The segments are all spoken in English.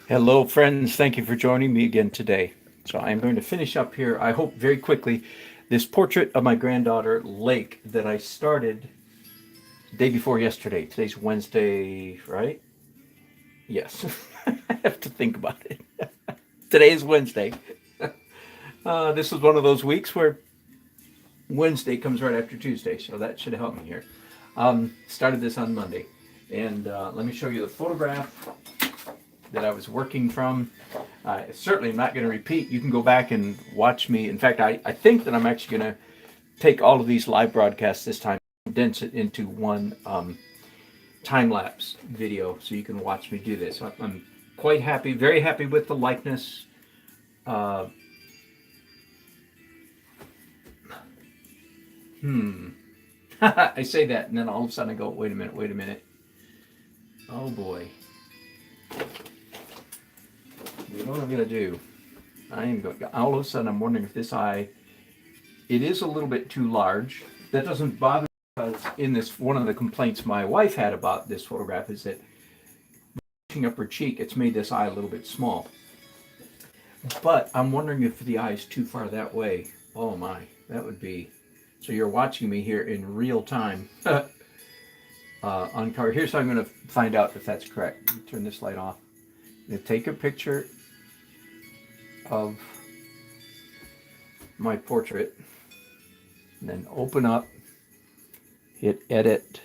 Hello, friends. Thank you for joining me again today. So, I'm going to finish up here, I hope very quickly, this portrait of my granddaughter, Lake, that I started the day before yesterday. Today's Wednesday, right? Yes. I have to think about it. Today is Wednesday. This is one of those weeks where Wednesday comes right after Tuesday, so that should help me here. Started this on Monday. And let me show you the photograph that I was working from. Certainly, I'm not going to repeat. You can go back and watch me. In fact, I think that I'm actually going to take all of these live broadcasts this time, condense it into one time lapse video so you can watch me do this. I'm quite happy, very happy with the likeness. Uh, I say that, and then all of a sudden I go, wait a minute, wait a minute. Oh boy. You know what I'm going to do? I am going. All of a sudden, I'm wondering if this eye, it is a little bit too large. That doesn't bother me because in this, one of the complaints my wife had about this photograph is that pushing up her cheek, it's made this eye a little bit small. But I'm wondering if the eye is too far that way. Oh my, that would be. So you're watching me here in real time on color. Here's how I'm going to find out if that's correct. Turn this light off. I'm going to take a picture of my portrait and then open up, hit edit,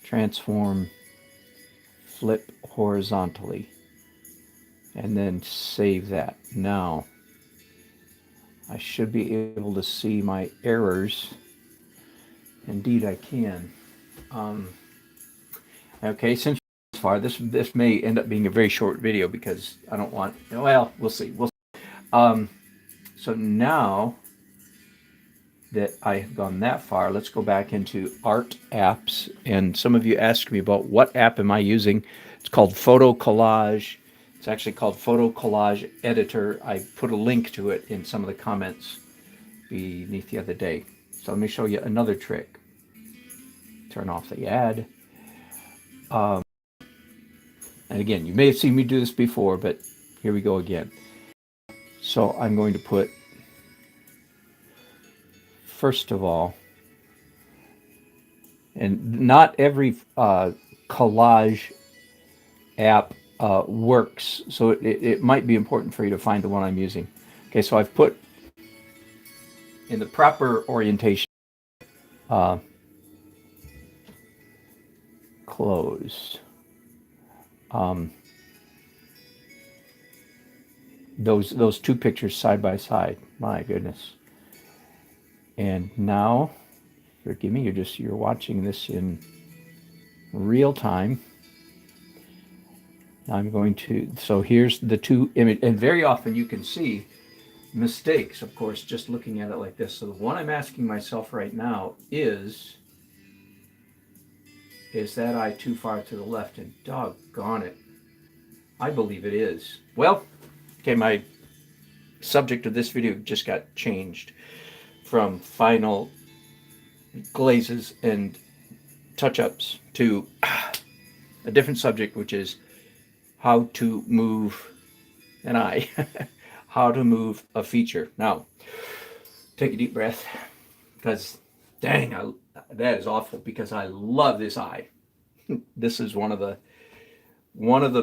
transform, flip horizontally, and then save that. Now I should be able to see my errors. Indeed I can. Okay, since far this may end up being a very short video because I don't want, well, we'll see. So now that I have gone that far, let's go back into art apps. And some of you asked me about what app am I using. It's called Photo Collage. It's actually called Photo Collage Editor. I put a link to it in some of the comments beneath the other day. So let me show you another trick. Turn off the ad. And again, you may have seen me do this before, but here we go again. So I'm going to put, first of all, and not every collage app works, so it might be important for you to find the one I'm using. Okay, so I've put in the proper orientation, close. Those two pictures side by side. My goodness. And now, forgive me, you're watching this in real time. I'm going to, so here's the two image, and very often you can see mistakes, of course, just looking at it like this. So the one I'm asking myself right now is that eye too far to the left? And doggone it, I believe it is. Well, okay, my subject of this video just got changed from final glazes and touch-ups to a different subject, which is how to move an eye, how to move a feature. Now, take a deep breath, because dang, that is awful, because I love this eye. This is one of the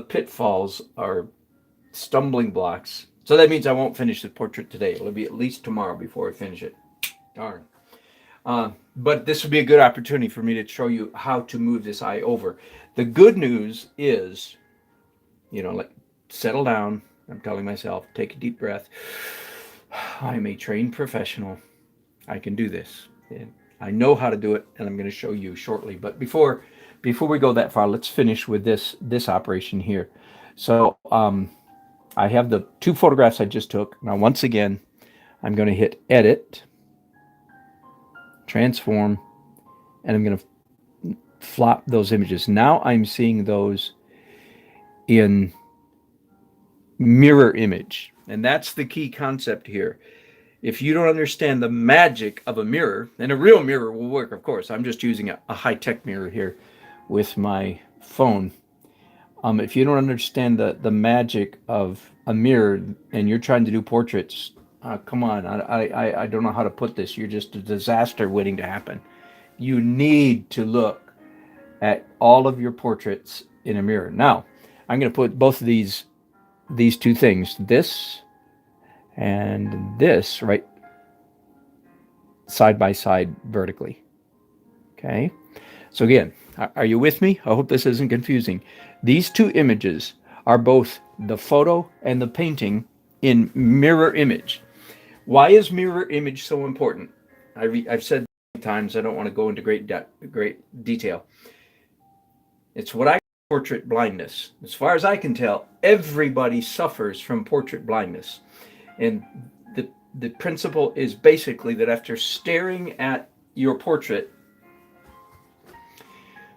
pitfalls or stumbling blocks. So that means I won't finish the portrait today. It'll be at least tomorrow before I finish it. Darn. But this would be a good opportunity for me to show you how to move this eye over. The good news is, like, settle down. I'm telling myself, take a deep breath. I'm a trained professional. I can do this. And I know how to do it, and I'm going to show you shortly. But before we go that far, let's finish with this operation here. So I have the two photographs I just took. Now, once again, I'm going to hit edit, transform, and I'm going to flop those images. Now I'm seeing those in mirror image, and that's the key concept here. If you don't understand the magic of a mirror, and a real mirror will work, of course. I'm just using a high-tech mirror here with my phone. If you don't understand the magic of a mirror and you're trying to do portraits, come on, I don't know how to put this. You're just a disaster waiting to happen. You need to look at all of your portraits in a mirror. Now, I'm going to put both of these two things, this and this, right side by side vertically. Okay. So again, are you with me? I hope this isn't confusing. These two images are both the photo and the painting in mirror image. Why is mirror image so important? I've said many times, I don't want to go into great detail. It's what I call portrait blindness. As far as I can tell, everybody suffers from portrait blindness. And the principle is basically that after staring at your portrait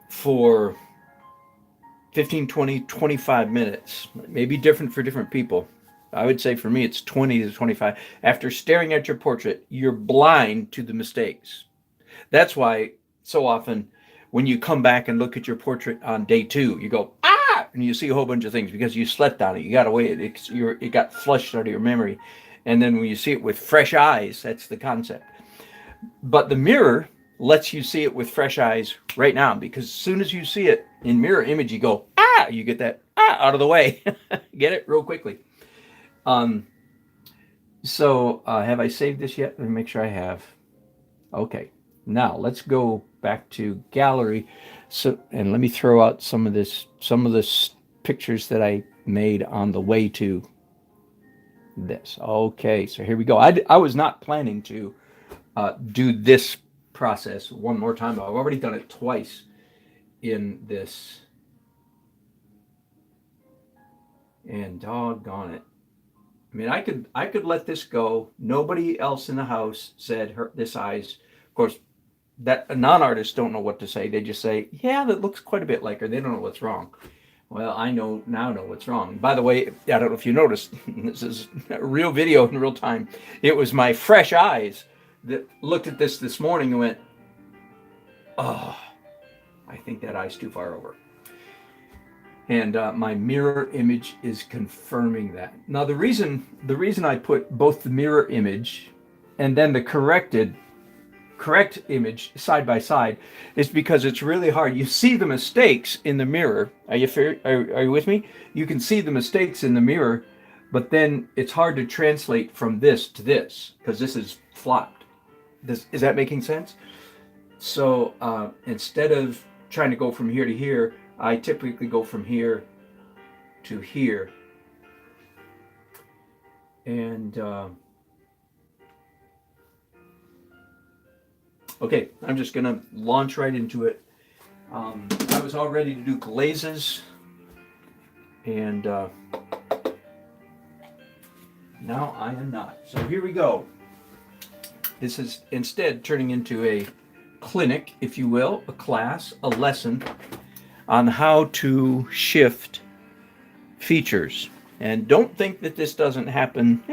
for 15, 20, 25 minutes, maybe different for different people. I would say for me it's 20 to 25. After staring at your portrait, you're blind to the mistakes. That's why so often when you come back and look at your portrait on day 2, you go, ah, and you see a whole bunch of things because you slept on it. You got away. It got flushed out of your memory. And then when you see it with fresh eyes, that's the concept. But the mirror lets you see it with fresh eyes right now, because as soon as you see it in mirror image, you go, ah, you get that out of the way. Get it real quickly. So have I saved this yet? Let me make sure I have. Okay. Now let's go back to gallery. So, and let me throw out some of the pictures that I made on the way to this. Okay. So here we go. I was not planning to do this process one more time. I've already done it twice in this, and doggone it. I mean, I could let this go. Nobody else in the house said this eye's. Of course, that non-artists don't know what to say. They just say, yeah, that looks quite a bit like her. They don't know what's wrong. Well, I know what's wrong. By the way, I don't know if you noticed, this is a real video in real time. It was my fresh eyes that looked at this morning and went, oh, I think that eye's too far over. And my mirror image is confirming that. Now, the reason I put both the mirror image and then the correct image side by side is because it's really hard. You see the mistakes in the mirror. Are you with me? You can see the mistakes in the mirror, but then it's hard to translate from this to this because this is flopped. Is that making sense? So instead of trying to go from here to here, I typically go from here to here. And okay, I'm just going to launch right into it. I was all ready to do glazes, and now I am not. So here we go. This is instead turning into a clinic, if you will, a class, a lesson on how to shift features. And don't think that this doesn't happen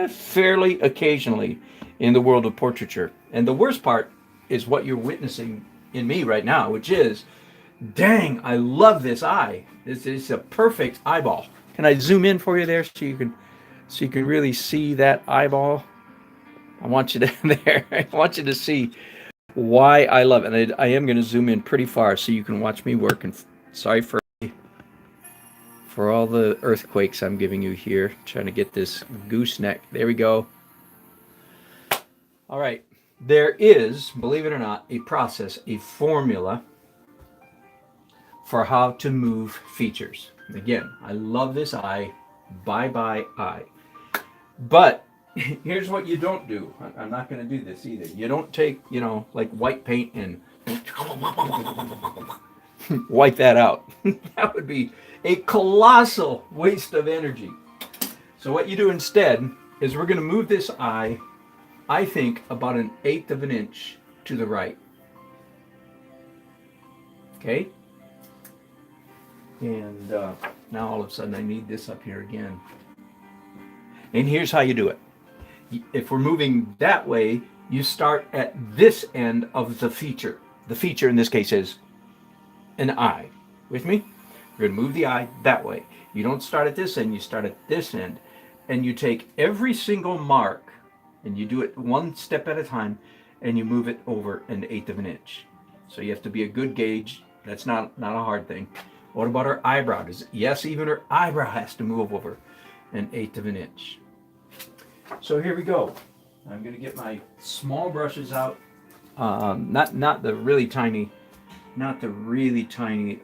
fairly occasionally in the world of portraiture. And the worst part is what you're witnessing in me right now, which is, dang, I love this eye. This is a perfect eyeball. Can I zoom in for you there so you can really see that eyeball? I want you to there. I want you to see why I love it. And I am going to zoom in pretty far so you can watch me work. And sorry for all the earthquakes I'm giving you here, trying to get this gooseneck. There we go. All right. There is, believe it or not, a process, a formula for how to move features. Again, I love this eye. Bye-bye eye. But here's what you don't do. I'm not going to do this either. You don't take, like white paint and wipe that out. That would be a colossal waste of energy. So what you do instead is we're going to move this eye, I think, about 1/8 of an inch to the right. Okay? And now all of a sudden I need this up here again. And here's how you do it. If we're moving that way, you start at this end of the feature. The feature in this case is an eye. With me? You're going to move the eye that way. You don't start at this end, you start at this end. And you take every single mark and you do it one step at a time and you move it over an eighth of an inch. So you have to be a good gauge. That's not a hard thing. What about her eyebrow? Yes, even her eyebrow has to move over an eighth of an inch. So here we go. I'm going to get my small brushes out. Not the really tiny, not the really tiny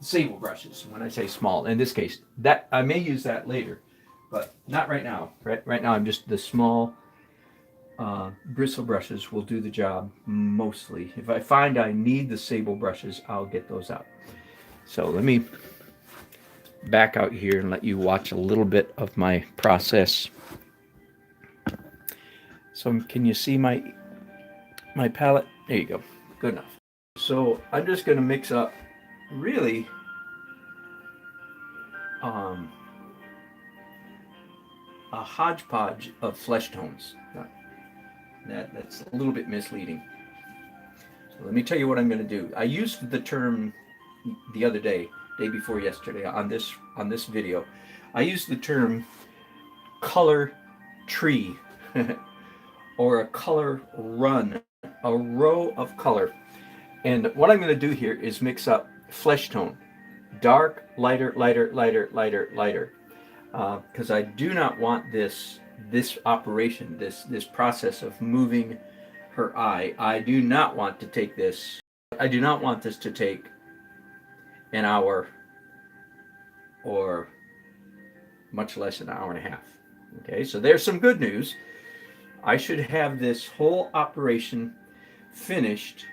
sable brushes. When I say small, in this case, that I may use that later, but not right now. Right now, I'm just the small bristle brushes will do the job mostly. If I find I need the sable brushes, I'll get those out. So let me back out here and let you watch a little bit of my process. So can you see my palette? There you go. Good enough. So I'm just going to mix up really a hodgepodge of flesh tones. That's a little bit misleading. So let me tell you what I'm going to do. I used the term the other day before yesterday on this video. I used the term color tree or a color run, a row of color. And what I'm going to do here is mix up flesh tone, dark, lighter, lighter, lighter, lighter, lighter, because I do not want this operation, this process of moving her eye. I do not want to take this. I do not want this to take an hour or much less an hour and a half. Okay, so there's some good news. I should have this whole operation finished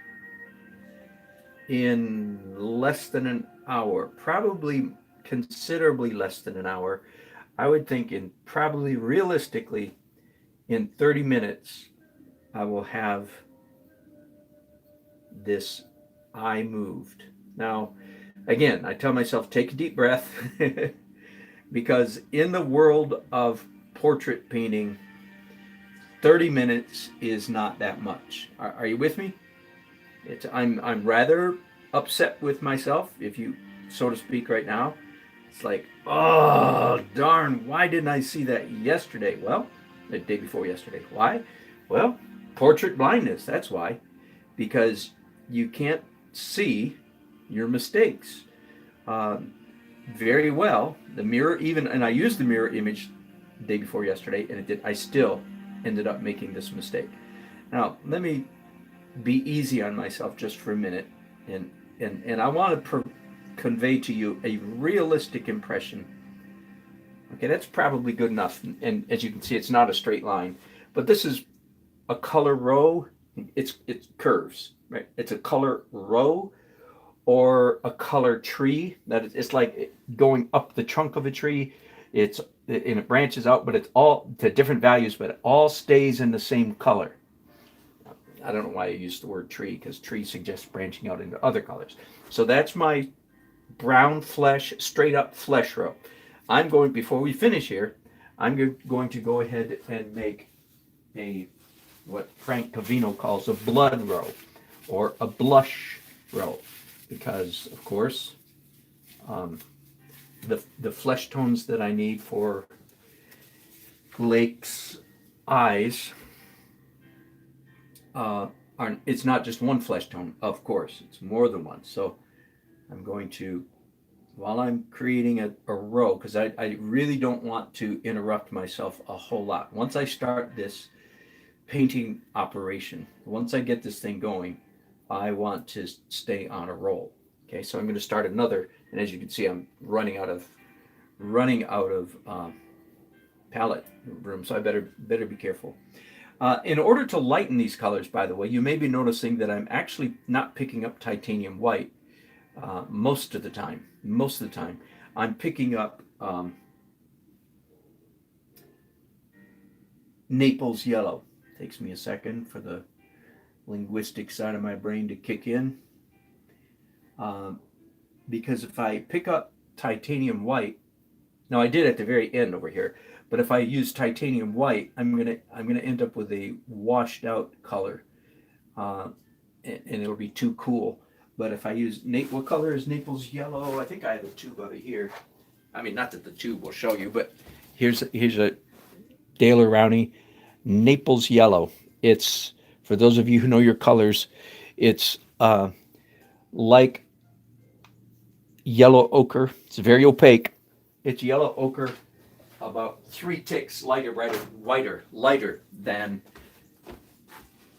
in less than an hour, probably considerably less than an hour. I would think in probably realistically in 30 minutes, I will have this eye moved. Now, again, I tell myself, take a deep breath because in the world of portrait painting, 30 minutes is not that much. Are you with me? I'm rather upset with myself, if you so to speak, right now. It's like, oh darn, why didn't I see that yesterday? Well, the day before yesterday. Why? Well, portrait blindness, that's why. Because you can't see your mistakes very well. The mirror even, and I used the mirror image the day before yesterday, and I still ended up making this mistake. Now, let me be easy on myself just for a minute, and I want to convey to you a realistic impression. Okay, that's probably good enough, and as you can see, it's not a straight line, but this is a color row. It's curves, right? It's a color row or a color tree. It's like going up the trunk of a tree. And it branches out, but it's all to different values, but it all stays in the same color. I don't know why I used the word tree, because tree suggests branching out into other colors. So that's my brown flesh, straight up flesh row. Before we finish here, I'm going to go ahead and make what Frank Cavino calls a blood row or a blush row, because of course the flesh tones that I need for Lake's eyes it's not just one flesh tone, of course, it's more than one. So I'm going to, while I'm creating a row, because I really don't want to interrupt myself a whole lot. Once I start this painting operation, once I get this thing going, I want to stay on a roll. Okay, so I'm going to start another, and as you can see, I'm running out of palette room, so I better be careful. In order to lighten these colors, by the way, you may be noticing that I'm actually not picking up titanium white most of the time. Most of the time, I'm picking up Naples yellow. Takes me a second for the linguistic side of my brain to kick in. Because if I pick up titanium white, now I did at the very end over here, But if I use titanium white, I'm gonna end up with a washed out color, uh, and it'll be too cool. But if I use what color is Naples yellow? I think I have a tube of it here. I mean, not that the tube will show you, but here's a Daler Rowney Naples yellow. It's, for those of you who know your colors, it's like yellow ochre. It's very opaque. It's yellow ochre, about 3 ticks lighter than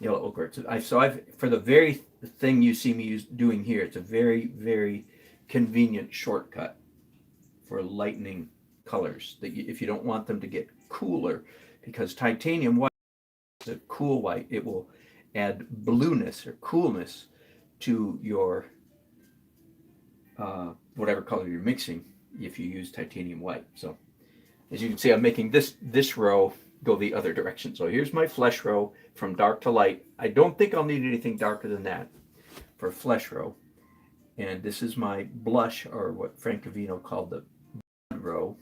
yellow ochre. So I've, for the very thing you see me doing here, it's a very, very convenient shortcut for lightening colors. That if you don't want them to get cooler, because titanium white is a cool white, it will add blueness or coolness to your whatever color you're mixing if you use titanium white. So as you can see, I'm making this row go the other direction. So here's my flesh row from dark to light. I don't think I'll need anything darker than that for flesh row. And this is my blush, or what Frank Cavino called the blood row.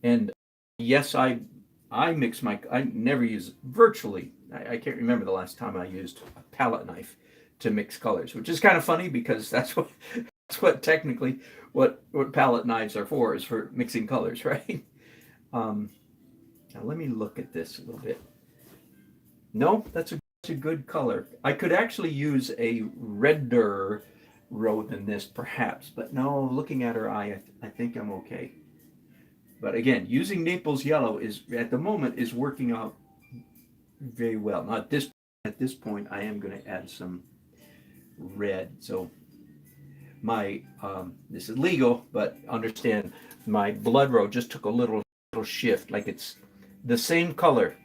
And yes, I never use virtually, I can't remember the last time I used a palette knife to mix colors, which is kind of funny because that's what technically what palette knives are for, is for mixing colors, right? Now let me look at this a little bit. No, that's a good color. I could actually use a redder row than this perhaps, but no, looking at her eye, I think I'm okay. But again, using Naples yellow is, at the moment, is working out very well. Now at this point, I am going to add some red. So my this is legal, but understand my blood row just took a little shift. Like it's the same color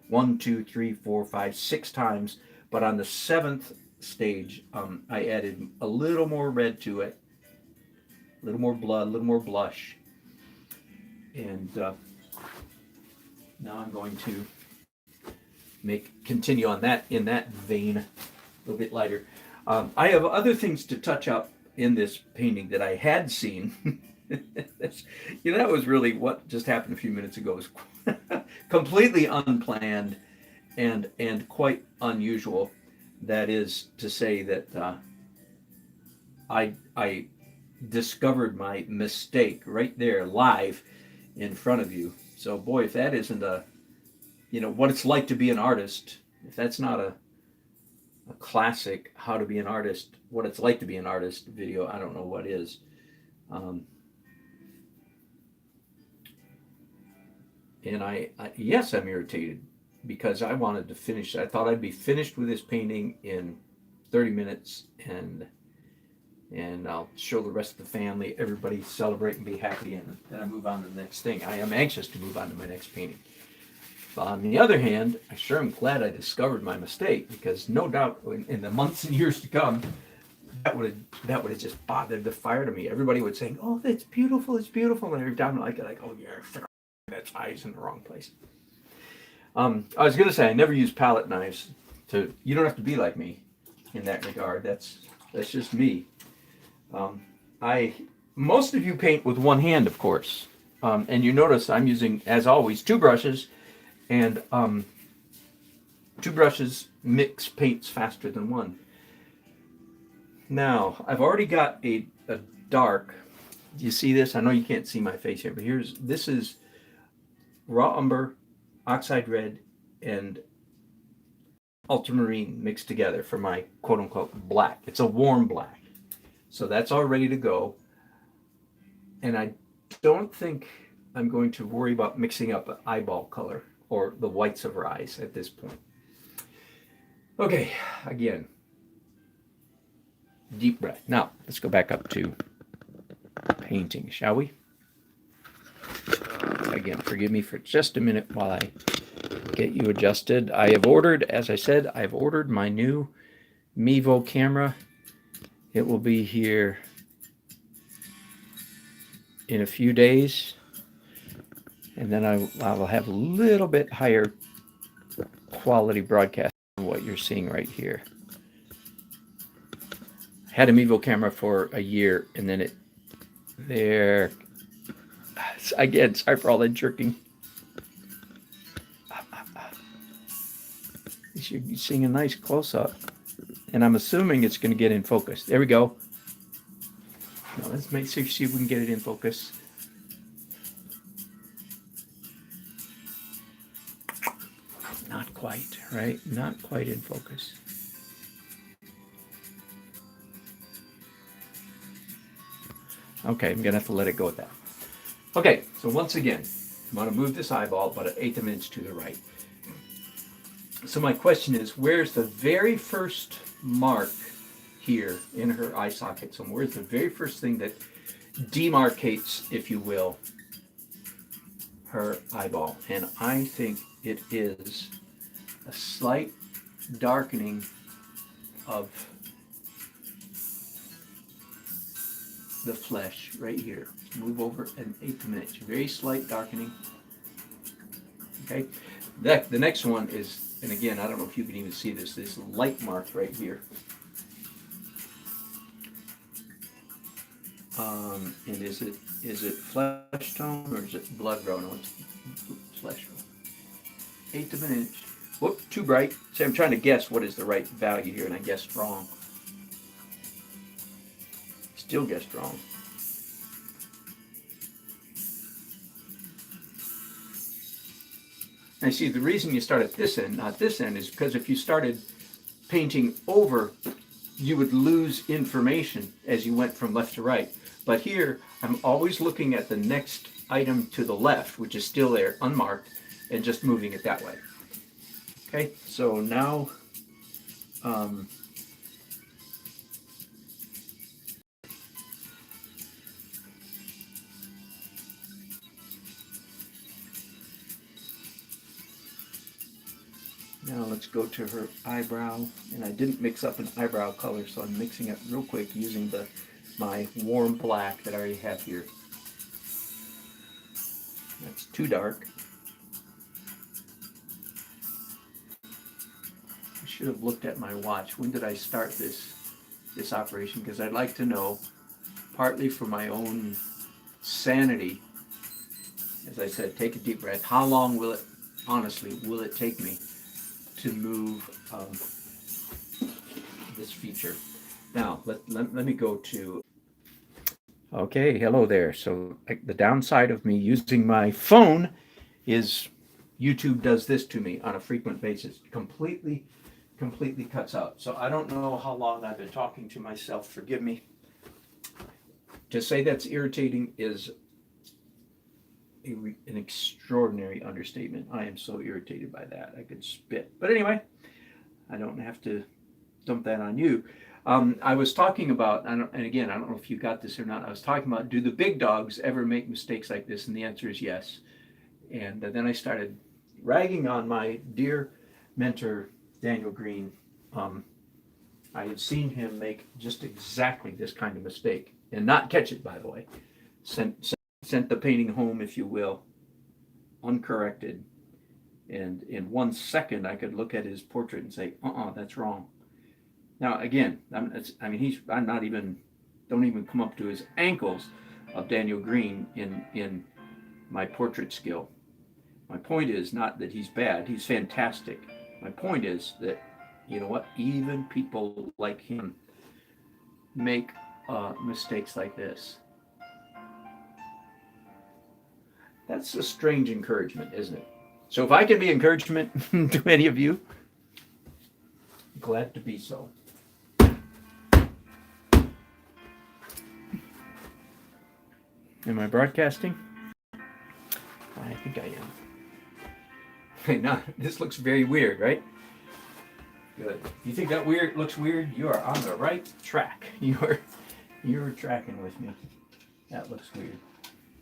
1, 2, 3, 4, 5, 6 times, but on the 7th stage, I added a little more red to it, a little more blood, a little more blush. And now I'm going to continue on that, in that vein, a little bit lighter. I have other things to touch up in this painting that I had seen. That was really what just happened a few minutes ago. It was completely unplanned and quite unusual. That is to say that I discovered my mistake right there live in front of you. So boy, if that isn't what it's like to be an artist, if that's not a classic how to be an artist, what it's like to be an artist video, I don't know what is. And yes, I'm irritated because I wanted to finish. I thought I'd be finished with this painting in 30 minutes and I'll show the rest of the family, everybody celebrate and be happy, and then I move on to the next thing. I am anxious to move on to my next painting. But on the other hand, I sure am glad I discovered my mistake, because no doubt in the months and years to come, that would have just bothered the fire to me. Everybody would say, "Oh, that's beautiful, it's beautiful," and every time I like, "Oh yeah, that eye's in the wrong place." I was gonna say I never use palette knives. You don't have to be like me in that regard. That's just me. Most of you paint with one hand, of course, and you notice I'm using, as always, 2 brushes, and 2 brushes mix paints faster than one. Now I've already got a dark. Do you see this? I know you can't see my face here, but this is raw umber, oxide red, and ultramarine mixed together for my quote-unquote black. It's a warm black. So that's all ready to go. And I don't think I'm going to worry about mixing up an eyeball color or the whites of her eyes at this point. Okay, again, deep breath. Now, let's go back up to painting, shall we? Again, forgive me for just a minute while I get you adjusted. I have ordered, as I said, I've ordered my new Mevo camera. It will be here in a few days, and then I will have a little bit higher quality broadcast than what you're seeing right here. I had a Mevo camera for a year, and then there, Again, sorry for all that jerking. You should be seeing a nice close-up. And I'm assuming it's going to get in focus. There we go. Now let's make sure see if we can get it in focus. Not quite, right? Not quite in focus. Okay, I'm going to have to let it go at that. Okay, so once again, I'm going to move this eyeball about 1/8 of an inch to the right. So my question is, where's the very first mark here in her eye socket? So where's the very first thing that demarcates, if you will, her eyeball? And I think it is a slight darkening of the flesh right here. Move over 1/8 of an inch. Very slight darkening. Okay. The next one is, and again, I don't know if you can even see this light mark right here. And is it flesh tone or is it blood brown? No, it's flesh tone. 1/8 of an inch. Whoop, too bright. See, I'm trying to guess what is the right value here, and I guessed wrong. Still guessed wrong. Now, see, the reason you start at this end, not this end, is because if you started painting over, you would lose information as you went from left to right. But here, I'm always looking at the next item to the left, which is still there, unmarked, and just moving it that way. Okay, so now, now let's go to her eyebrow, and I didn't mix up an eyebrow color, so I'm mixing it real quick using my warm black that I already have here. That's too dark. I should have looked at my watch. When did I start this operation? Because I'd like to know, partly for my own sanity, as I said, take a deep breath. How long will it, honestly, will it take me to move this feature? Now, let me go to... Okay, hello there. So the downside of me using my phone is YouTube does this to me on a frequent basis. Completely cuts out. So I don't know how long I've been talking to myself. Forgive me. To say that's irritating is an extraordinary understatement. I am so irritated by that. I could spit. But anyway, I don't have to dump that on you. I was talking about, and again, I don't know if you got this or not, I was talking about, do the big dogs ever make mistakes like this? And the answer is yes. And then I started ragging on my dear mentor, Daniel Green. I had seen him make just exactly this kind of mistake, and not catch it, by the way. Sent the painting home, if you will, uncorrected. And in 1 second, I could look at his portrait and say, that's wrong. Now, again, don't even come up to his ankles of Daniel Green in my portrait skill. My point is not that he's bad, he's fantastic. My point is that, you know what, even people like him make mistakes like this. That's a strange encouragement, isn't it? So if I can be encouragement to any of you, glad to be so. Am I broadcasting? I think I am. Hey, now this looks very weird, right? Good. You think that looks weird? You are on the right track. You're tracking with me. That looks weird.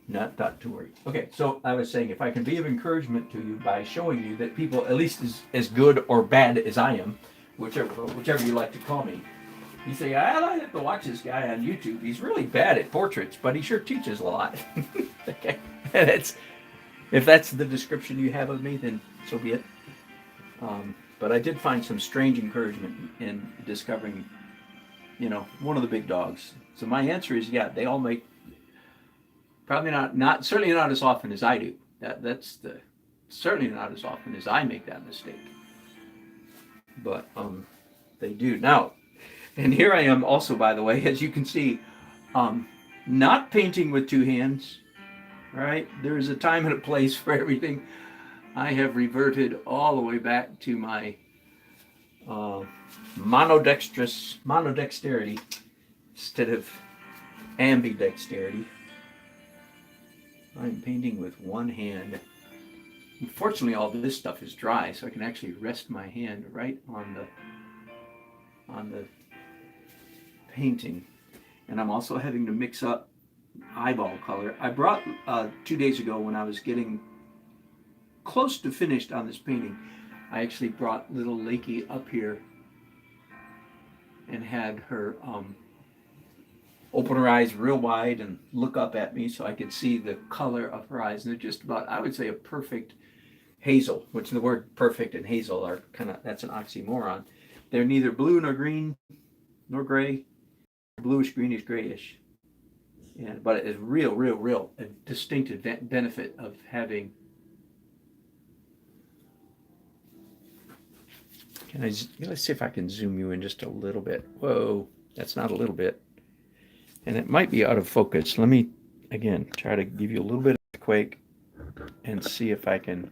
Not to worry. Okay, so I was saying, if I can be of encouragement to you by showing you that people, at least as good or bad as I am, whichever you like to call me, you say, I have to watch this guy on YouTube. He's really bad at portraits, but he sure teaches a lot. Okay, if that's the description you have of me, then so be it. But I did find some strange encouragement in discovering, one of the big dogs. So my answer is, yeah, they all make Probably not certainly not as often as I do. Certainly not as often as I make that mistake. But they do. Now, and here I am also, by the way, as you can see, not painting with two hands. All right, there is a time and a place for everything. I have reverted all the way back to my monodexterity instead of ambidexterity. I'm painting with one hand. Unfortunately, all this stuff is dry, so I can actually rest my hand right on the painting. And I'm also having to mix up eyeball color. I brought 2 days ago, when I was getting close to finished on this painting, I actually brought little Lakey up here and had her open her eyes real wide and look up at me so I could see the color of her eyes. And they're just about, I would say, a perfect hazel, which the word perfect and hazel are kind of, that's an oxymoron. They're neither blue nor green nor gray. Bluish, greenish, grayish. And, but it is real a distinctive benefit of having. Let's see if I can zoom you in just a little bit. Whoa, that's not a little bit. And it might be out of focus. Let me, again, try to give you a little bit of a quake and see if I can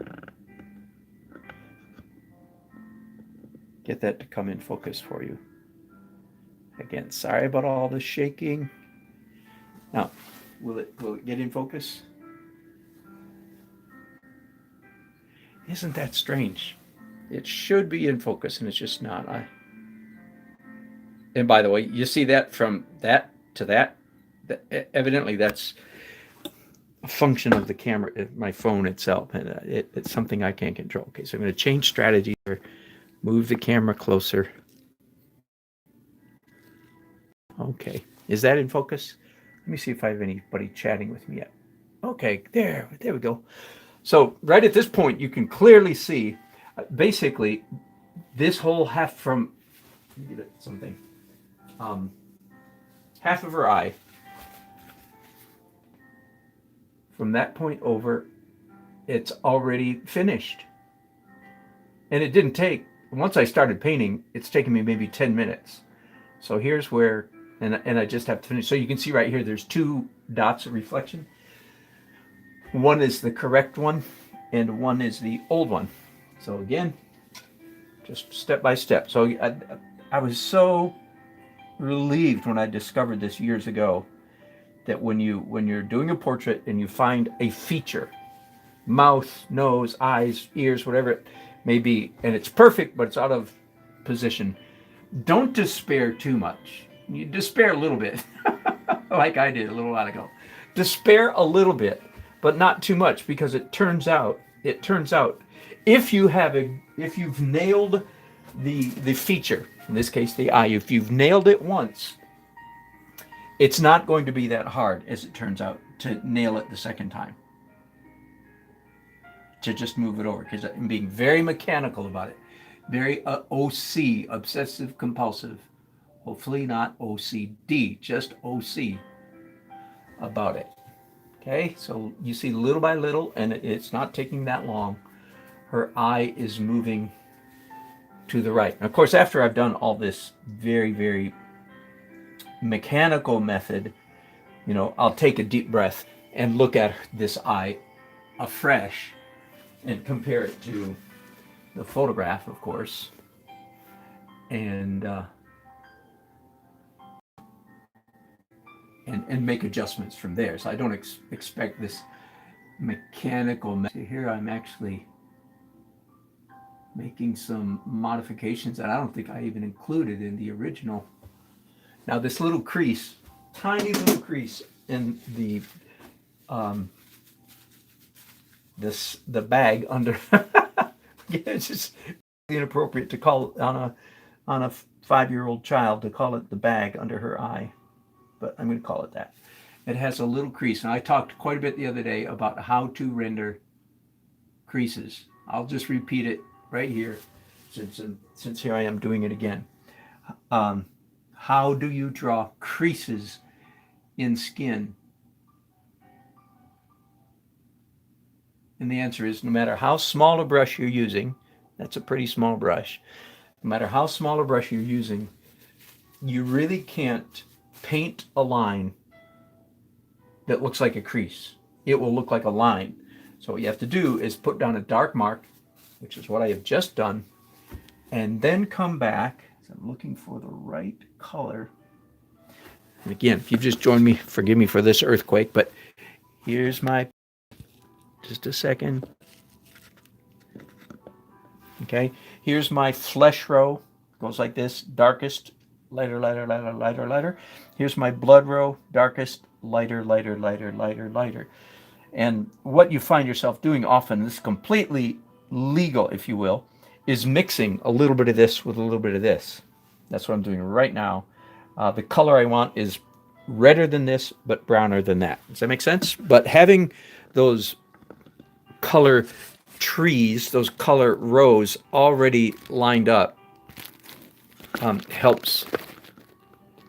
get that to come in focus for you. Again, sorry about all the shaking. Now, will it get in focus? Isn't that strange? It should be in focus, and it's just not. And by the way, you see that from that to that? Evidently, that's a function of the camera, my phone itself, and it's something I can't control. Okay, so I'm going to change strategy here, move the camera closer. Okay, is that in focus? Let me see if I have anybody chatting with me yet. Okay, there we go. So right at this point, you can clearly see, basically, this whole half from half of her eye, from that point over, it's already finished. And it didn't take, once I started painting, it's taken me maybe 10 minutes. So here's where, and I just have to finish. So you can see right here, there's two dots of reflection. One is the correct one, and one is the old one. So again, just step by step. So I was so relieved when I discovered this years ago, that when you're doing a portrait and you find a feature, mouth, nose, eyes, ears, whatever it may be, and it's perfect, but it's out of position, don't despair too much. You despair a little bit, like I did a little while ago. Despair a little bit, but not too much, because it turns out, if you've nailed the feature, in this case the eye, if you've nailed it once, it's not going to be that hard, as it turns out, to nail it the second time. To just move it over, because I'm being very mechanical about it. Very OC, obsessive compulsive. Hopefully not OCD, just OC about it. Okay, so you see little by little, and it's not taking that long. Her eye is moving to the right. And of course, after I've done all this very mechanical method, I'll take a deep breath and look at this eye afresh and compare it to the photograph, of course, and make adjustments from there. So I don't expect this mechanical method. Here I'm actually making some modifications that I don't think I even included in the original. Now this little crease, tiny little crease in the bag under yeah, it's just inappropriate to call on a 5-year-old child to call it the bag under her eye, but I'm going to call it that. It has a little crease, and I talked quite a bit the other day about how to render creases. I'll just repeat it right here, since here I am doing it again. How do you draw creases in skin And the answer is no matter how small a brush you're using, that's a pretty small brush, no matter how small a brush you're using, you really can't paint a line that looks like a crease. It will look like a line. So what you have to do is put down a dark mark, which is what I have just done, and then come back. I'm looking for the right color. And again, if you've just joined me, forgive me for this earthquake, but here's my, just a second. Okay, here's my flesh row. Goes like this, darkest, lighter, lighter, lighter, lighter, lighter. Here's my blood row, darkest, lighter, lighter, lighter, lighter, lighter. And what you find yourself doing often, this is completely legal, if you will, is mixing a little bit of this with a little bit of this. That's what I'm doing right now. The color I want is redder than this, but browner than that. Does that make sense? But having those color trees, those color rows already lined up helps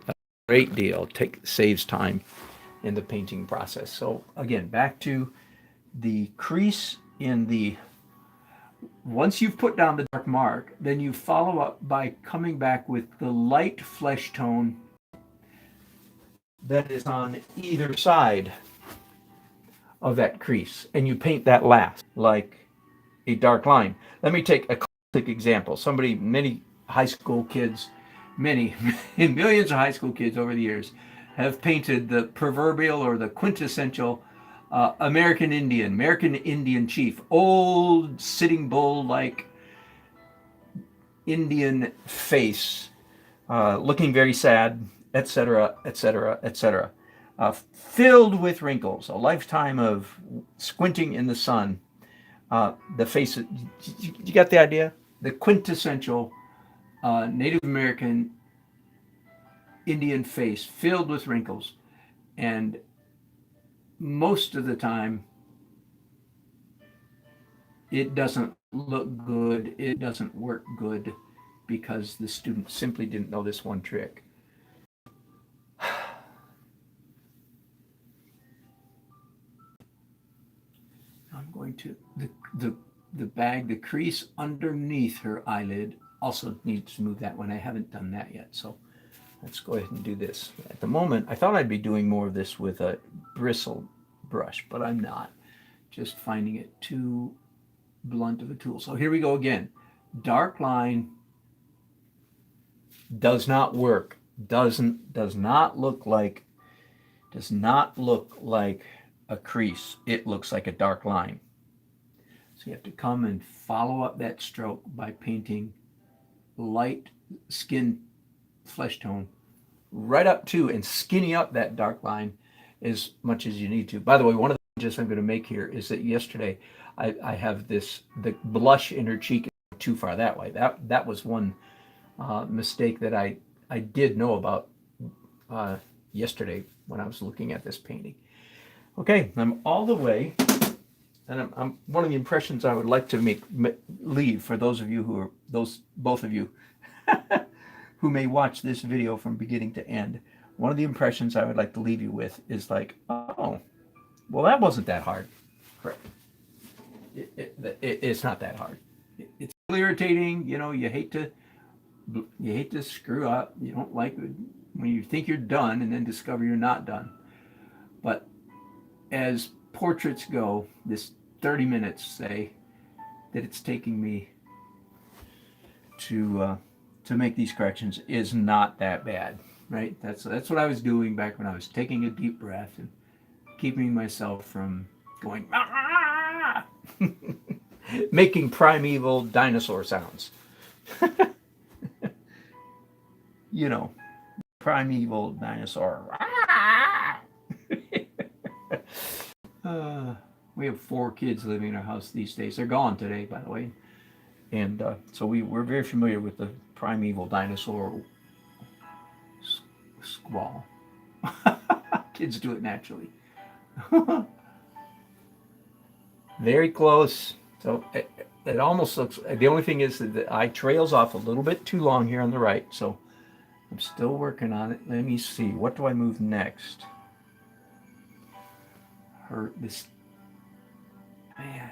a great deal. Saves time in the painting process. So again, back to the crease in the, once you've put down the dark mark, then you follow up by coming back with the light flesh tone that is on either side of that crease, and you paint that last like a dark line. Let me take a classic example. Many high school kids, millions of high school kids over the years have painted the proverbial or the quintessential American Indian chief, old Sitting Bull like Indian face, looking very sad, etc., etc., etc., filled with wrinkles, a lifetime of squinting in the sun. The face, you got the idea? The quintessential Native American Indian face filled with wrinkles. And most of the time, it doesn't look good, it doesn't work good, because the student simply didn't know this one trick. I'm going to, the bag, the crease underneath her eyelid also needs to move that one. I haven't done that yet, so let's go ahead and do this. At the moment, I thought I'd be doing more of this with a bristle brush, but I'm not. Just finding it too blunt of a tool. So here we go again. Dark line does not work. Does not look like a crease. It looks like a dark line. So you have to come and follow up that stroke by painting light skin flesh tone right up to and skinny up that dark line as much as you need to. By the way, one of the changes I'm going to make here is that yesterday I have the blush in her cheek too far that way. That was one mistake that I did know about yesterday when I was looking at this painting. Okay, I'm all the way, and I'm one of the impressions I would like to leave for those of you both of you who may watch this video from beginning to end. One of the impressions I would like to leave you with is like, oh, well, that wasn't that hard. Correct. It's not that hard. It's irritating. You hate to screw up. You don't like when you think you're done and then discover you're not done. But as portraits go, this 30 minutes, say, that it's taking me to make these corrections is not that bad, right? That's what I was doing back when I was taking a deep breath and keeping myself from going making primeval dinosaur sounds. Primeval dinosaur. We have 4 kids living in our house these days. They're gone today, by the way. And so we're very familiar with the primeval dinosaur squall. Kids do it naturally. Very close. So it almost looks, the only thing is that the eye trails off a little bit too long here on the right. So I'm still working on it. Let me see. What do I move next? Man,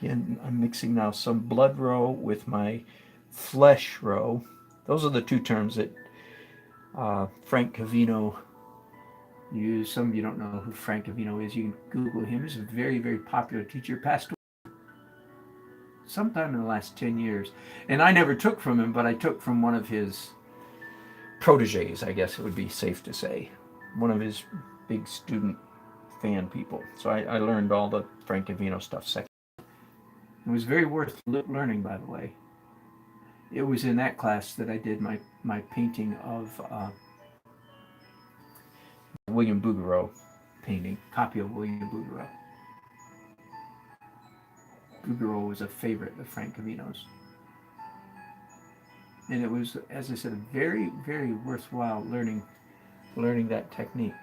Again, I'm mixing now some blood roe with my flesh roe. Those are the two terms that Frank Cavino used. Some of you don't know who Frank Cavino is. You can Google him. He's a very, very popular teacher. Passed away sometime in the last 10 years. And I never took from him, but I took from one of his proteges, I guess it would be safe to say. One of his big student fan people. So I learned all the Frank Cavino stuff second. It was very worth learning, by the way. It was in that class that I did my painting of William Bouguereau painting, copy of William Bouguereau. Bouguereau was a favorite of Frank Cavino's. And it was, as I said, very, very worthwhile learning that technique.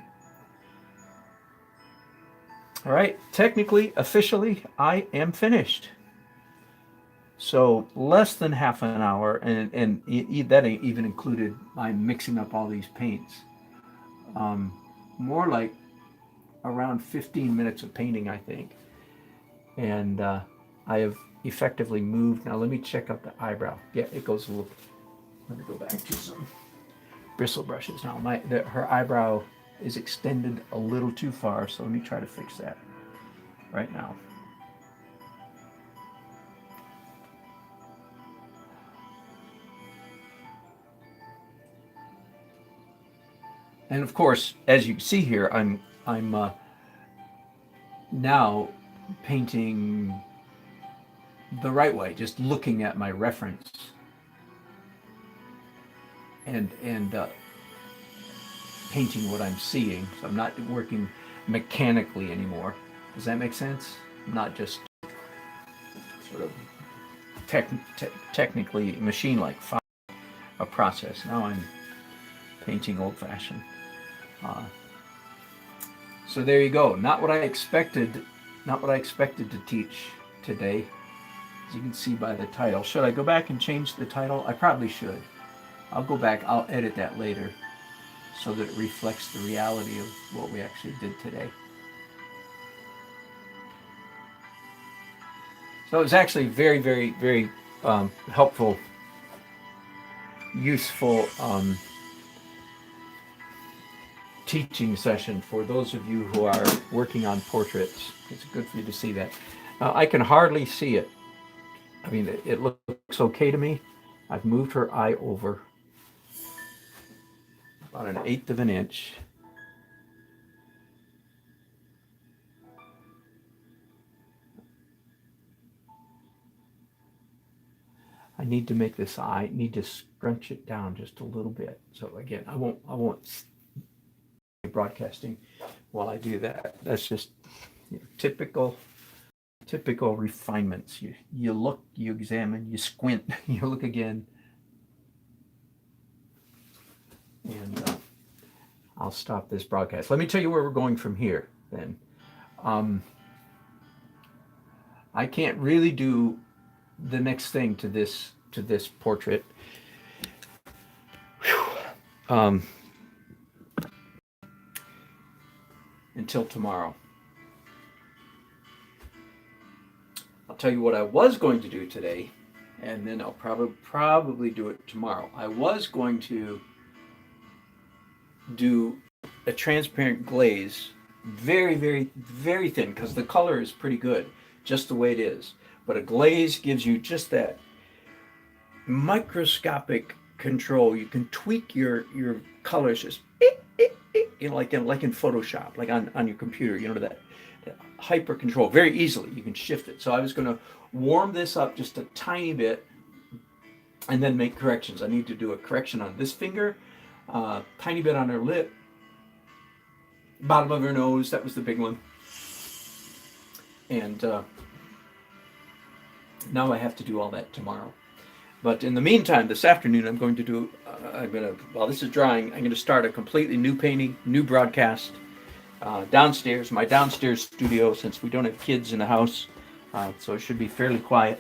All right, technically, officially, I am finished. So less than half an hour, and that even included my mixing up all these paints. More like around 15 minutes of painting, I think. And I have effectively moved. Now let me check out the eyebrow. Yeah, it goes a little. Let me go back to some bristle brushes. Now her eyebrow is extended a little too far, so let me try to fix that right now. And of course, as you can see here, I'm now painting the right way, just looking at my reference and painting what I'm seeing. So I'm not working mechanically anymore. Does that make sense? Not just sort of technically machine-like a process. Now I'm painting old-fashioned. So there you go. Not what I expected. Not what I expected to teach today. As you can see by the title. Should I go back and change the title? I probably should. I'll go back. I'll edit that later so that it reflects the reality of what we actually did today. So it was actually very, very, very helpful, useful teaching session for those of you who are working on portraits. It's good for you to see that. I can hardly see it. I mean, it looks okay to me. I've moved her eye over about 1/8 of an inch. I need to make this eye, need to scrunch it down just a little bit. So again, I won't broadcasting while I do that. That's just typical refinements. You look, you examine, you squint, you look again, and I'll stop this broadcast. Let me tell you where we're going from here. Then, I can't really do the next thing to this portrait. Until tomorrow. I'll tell you what I was going to do today, and then I'll probably do it tomorrow. I was going to do a transparent glaze, very, very, very thin, because the color is pretty good, just the way it is. But a glaze gives you just that microscopic control. You can tweak your colors just like in Photoshop, like on your computer, that hyper control very easily. You can shift it. So I was going to warm this up just a tiny bit and then make corrections. I need to do a correction on this finger, tiny bit on her lip, bottom of her nose. That was the big one. And now I have to do all that tomorrow. But in the meantime, this afternoon, I'm going to do, while this is drying, I'm going to start a completely new painting, new broadcast downstairs, my downstairs studio, since we don't have kids in the house. So it should be fairly quiet.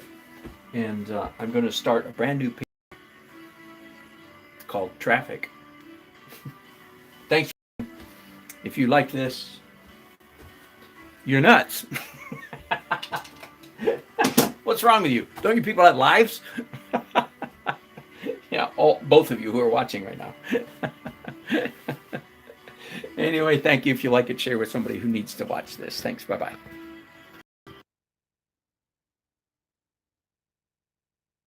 And I'm going to start a brand new painting called Traffic. Thanks. If you like this, you're nuts. What's wrong with you? Don't you people have lives? Yeah, both of you who are watching right now. Anyway, thank you. If you like it, share with somebody who needs to watch this. Thanks. Bye-bye.